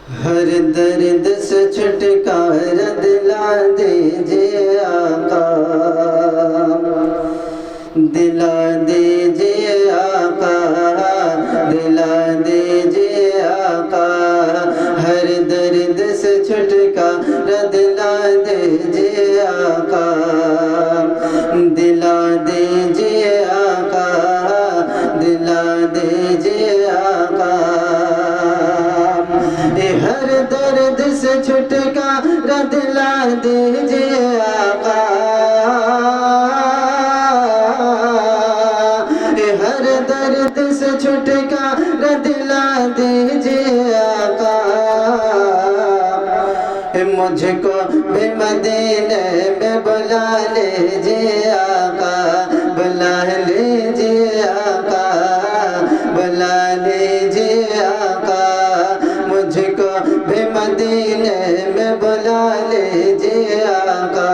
ہر درد سے چھٹکارا دلا دیجئے آقا، دلا دیجئے آقا، دلا دیجئے آقا، ہر درد سے چھٹکارا دلا دیجئے آقا، دلا دیجئے آقا، دلا دیجئے آقا، ہر درد سے چھٹکارا دلا دیجئے آقا، ہر درد سے چھٹکارا دلا دیجئے آقا، مجھ کو بھی مدینے میں بلا لیجئے آقا، بلا لیجئے آقا، بلا لیجئے آقا، مجھ کو بھی مدینے میں بلا لیجئے آقا،